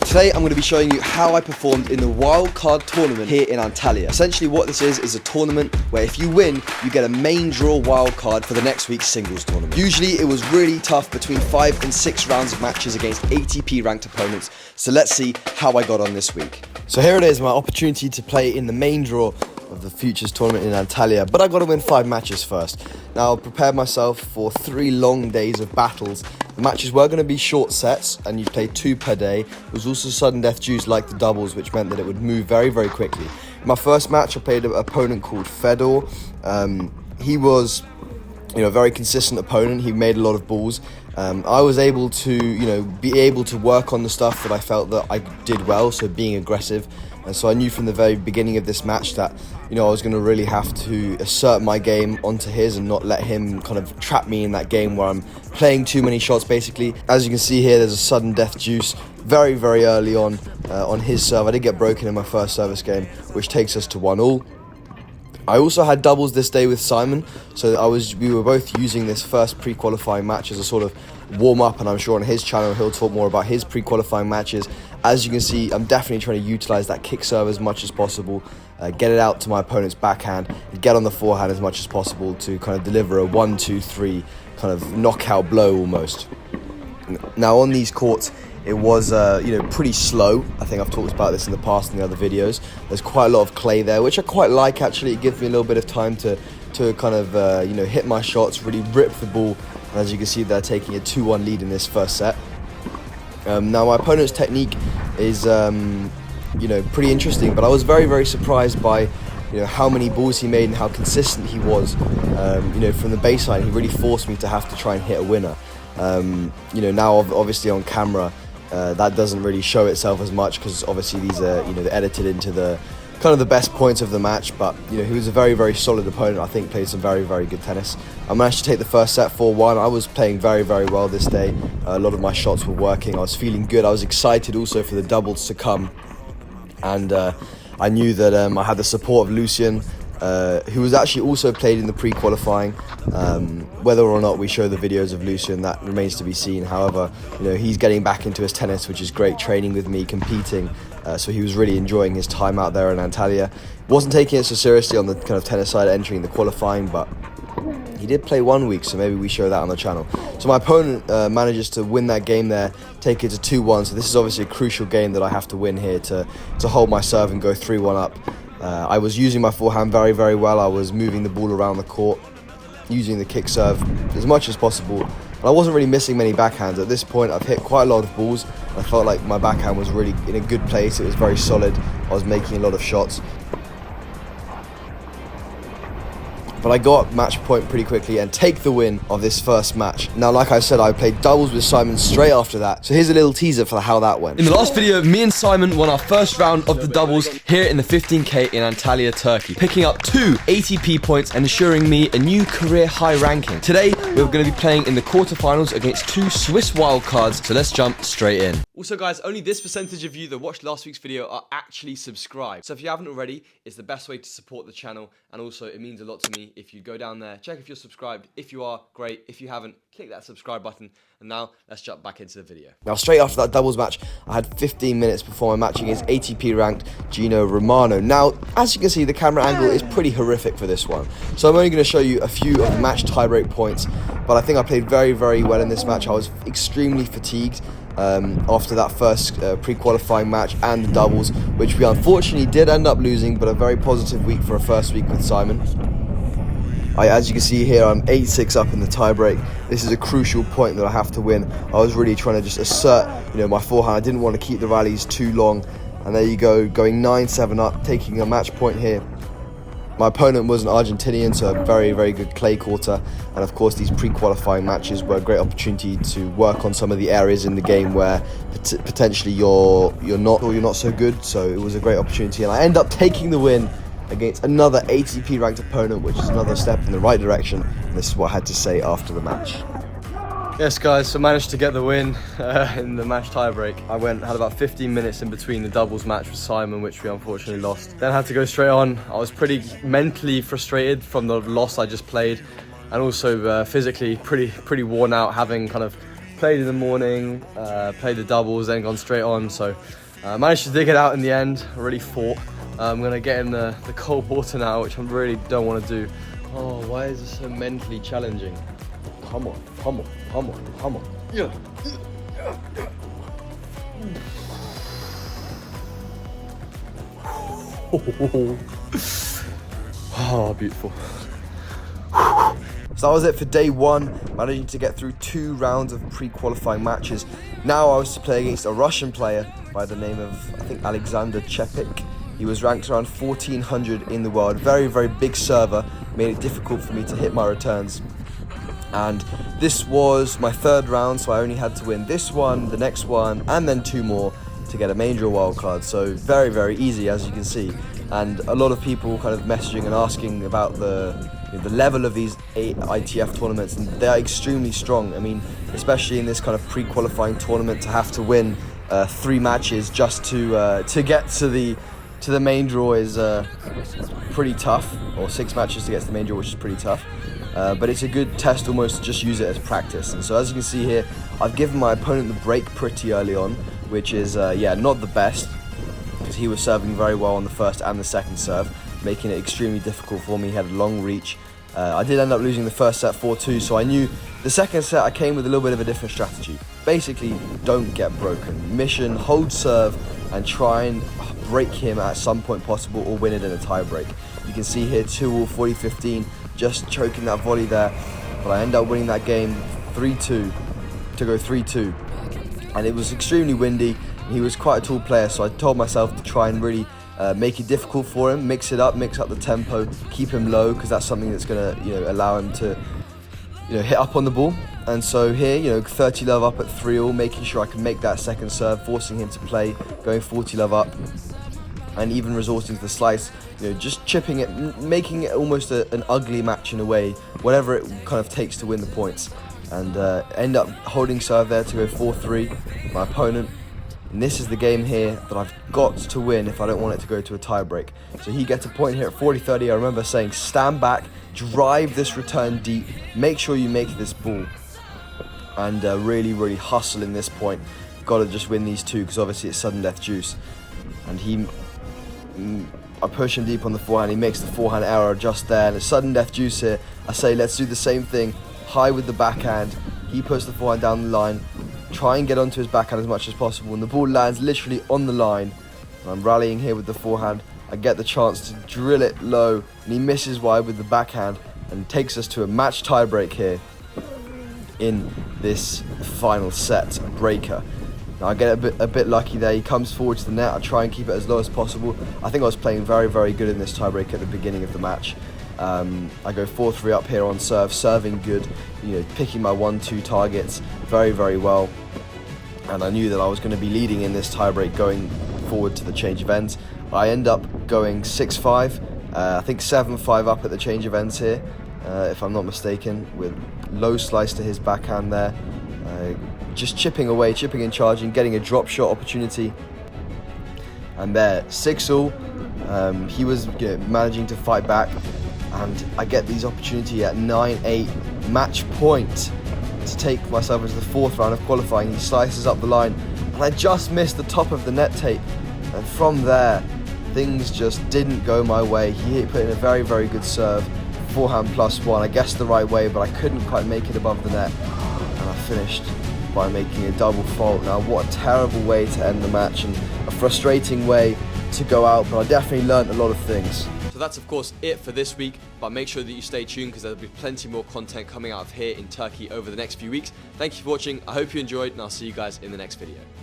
Today I'm going to be showing you how I performed in the wildcard tournament here in Antalya. Essentially what this is a tournament where if you win, you get a main draw wildcard for the next week's singles tournament. Usually it was really tough between 5 and 6 rounds of matches against ATP ranked opponents, so let's see how I got on this week. So here it is, my opportunity to play in the main draw of the Futures tournament in Antalya, but I got to win 5 matches first. Now, I prepared myself for 3 long days of battles. The matches were going to be short sets, and you'd play 2 per day. It was also sudden death dues like the doubles, which meant that it would move very, very quickly. In my first match, I played an opponent called Fedor. He was, a very consistent opponent. He made a lot of balls. I was able to, be able to work on the stuff that I felt that I did well, so being aggressive. And so I knew from the very beginning of this match that, I was going to really have to assert my game onto his and not let him kind of trap me in that game where I'm playing too many shots, basically. As you can see here, there's a sudden death juice very, very early on his serve. I did get broken in my first service game, which takes us to 1-1. I also had doubles this day with Simon, so we were both using this first pre-qualifying match as a sort of warm-up, and I'm sure on his channel he'll talk more about his pre-qualifying matches. As you can see, I'm definitely trying to utilise that kick serve as much as possible, get it out to my opponent's backhand, and get on the forehand as much as possible to kind of deliver a 1-2-3 kind of knockout blow almost. Now on these courts, it was, pretty slow. I think I've talked about this in the past in the other videos. There's quite a lot of clay there, which I quite like actually. It gives me a little bit of time to kind of, hit my shots, really rip the ball. And as you can see, they're taking a 2-1 lead in this first set. Now my opponent's technique is, pretty interesting, but I was very, very surprised by, how many balls he made and how consistent he was. From the baseline, he really forced me to have to try and hit a winner. Now obviously on camera, that doesn't really show itself as much because obviously these are, they're edited into the kind of the best points of the match, but he was a very, very solid opponent. I think played some very, very good tennis. I managed to take the first set 4-1. I was playing very, very well this day. A lot of my shots were working. I was feeling good. I was excited also for the doubles to come, and I knew that I had the support of Lucien, who was actually also played in the pre-qualifying. Whether or not we show the videos of Lucien, that remains to be seen. However, he's getting back into his tennis, which is great, training with me, competing. So he was really enjoying his time out there in Antalya. Wasn't taking it so seriously on the kind of tennis side entering the qualifying, but he did play 1 week, so maybe we show that on the channel. So my opponent manages to win that game there, take it to 2-1. So this is obviously a crucial game that I have to win here to hold my serve and go 3-1 up. I was using my forehand very, very well. I was moving the ball around the court, using the kick serve as much as possible. And I wasn't really missing many backhands. At this point, I've hit quite a lot of balls. I felt like my backhand was really in a good place. It was very solid. I was making a lot of shots. But I got match point pretty quickly and take the win of this first match. Now, like I said, I played doubles with Simon straight after that. So here's a little teaser for how that went. In the last video, me and Simon won our first round of the doubles here in the 15K in Antalya, Turkey, picking up 2 ATP points and ensuring me a new career high ranking. Today, we're going to be playing in the quarterfinals against 2 Swiss wildcards, so let's jump straight in. Also guys, only this percentage of you that watched last week's video are actually subscribed. So if you haven't already, it's the best way to support the channel, and also it means a lot to me if you go down there, check if you're subscribed. If you are, great. If you haven't, click that subscribe button. And now, let's jump back into the video. Now, straight after that doubles match, I had 15 minutes before my match against ATP ranked Gino Romano. Now, as you can see, the camera angle is pretty horrific for this one. So I'm only going to show you a few of the match tiebreak points, but I think I played very, very well in this match. I was extremely fatigued after that first pre-qualifying match and the doubles, which we unfortunately did end up losing, but a very positive week for a first week with Simon. As you can see here, I'm 8-6 up in the tiebreak. This is a crucial point that I have to win. I was really trying to just assert, my forehand. I didn't want to keep the rallies too long. And there you go, going 9-7 up, taking a match point here. My opponent was an Argentinian, so a very, very good clay quarter. And of course, these pre-qualifying matches were a great opportunity to work on some of the areas in the game where potentially you're not so good. So it was a great opportunity, and I end up taking the win against another ATP ranked opponent, which is another step in the right direction. And this is what I had to say after the match. Yes guys, so managed to get the win in the match tiebreak. I had about 15 minutes in between the doubles match with Simon, which we unfortunately lost. Then had to go straight on. I was pretty mentally frustrated from the loss I just played, and also physically pretty worn out, having kind of played in the morning, played the doubles, then gone straight on. So managed to dig it out in the end. I really fought. I'm gonna get in the cold water now, which I really don't want to do. Oh, why is this so mentally challenging? Come on, come on, come on, come on. Yeah. Oh, beautiful. So that was it for day one, managing to get through 2 rounds of pre-qualifying matches. Now I was to play against a Russian player by the name of, I think, Alexander Chepik. He was ranked around 1400 in the world. Very, very big server, made it difficult for me to hit my returns. And this was my 3rd round, so I only had to win this one, the next one, and then 2 more to get a main draw wildcard. So very, very easy, as you can see. And a lot of people kind of messaging and asking about the level of these ITF tournaments, and they are extremely strong. I mean, especially in this kind of pre-qualifying tournament, to have to win 3 matches just to get to the main draw is pretty tough, or 6 matches to get to the main draw, which is pretty tough. But it's a good test almost to just use it as practice. And so as you can see here, I've given my opponent the break pretty early on, which is not the best, because he was serving very well on the first and the second serve, making it extremely difficult for me. He had a long reach. I did end up losing the first set 4-2, so I knew the second set I came with a little bit of a different strategy. Basically, don't get broken. Mission, hold serve, and try and break him at some point possible, or win it in a tie break. You can see here 2-all, 40-15, just choking that volley there, but I end up winning that game 3-2 to go 3-2. And it was extremely windy. He was quite a tall player, so I told myself to try and really make it difficult for him, mix it up, mix up the tempo, keep him low, because that's something that's going to allow him to hit up on the ball. And so here, 30 love up at 3-all, making sure I can make that second serve, forcing him to play, going 40 love up, and even resorting to the slice, just chipping it, making it almost an ugly match in a way, whatever it kind of takes to win the points. And end up holding serve there to go 4-3, my opponent. And this is the game here that I've got to win if I don't want it to go to a tie break. So he gets a point here at 40-30. I remember saying, stand back, drive this return deep, make sure you make this ball, and really, really hustle in this point. Got to just win these 2, because obviously it's sudden death juice. And I push him deep on the forehand. He makes the forehand error just there, and it's sudden death juice here. I say, let's do the same thing, high with the backhand. He puts the forehand down the line. Try and get onto his backhand as much as possible, and the ball lands literally on the line. And I'm rallying here with the forehand. I get the chance to drill it low, and he misses wide with the backhand, and takes us to a match tiebreak here in this final set breaker. Now I get a bit lucky there. He comes forward to the net. I try and keep it as low as possible. I think I was playing very, very good in this tiebreak at the beginning of the match. I go 4-3 up here on serve, serving good, picking my 1-2 targets very, very well. And I knew that I was going to be leading in this tiebreak going forward to the change of ends. I end up going 6-5, I think 7-5 up at the change of ends here, if I'm not mistaken, with low slice to his backhand there. Just chipping away, chipping and charging, getting a drop shot opportunity. And there, 6-all. He was managing to fight back, and I get these opportunity at 9-8, match point, to take myself into the 4th round of qualifying. He slices up the line, and I just missed the top of the net tape. And from there, things just didn't go my way. He put in a very, very good serve, forehand +1. I guessed the right way, but I couldn't quite make it above the net, and I finished by making a double fault. Now, what a terrible way to end the match, and a frustrating way to go out, but I definitely learned a lot of things. So that's of course it for this week, but make sure that you stay tuned, because there'll be plenty more content coming out of here in Turkey over the next few weeks. Thank you for watching, I hope you enjoyed, and I'll see you guys in the next video.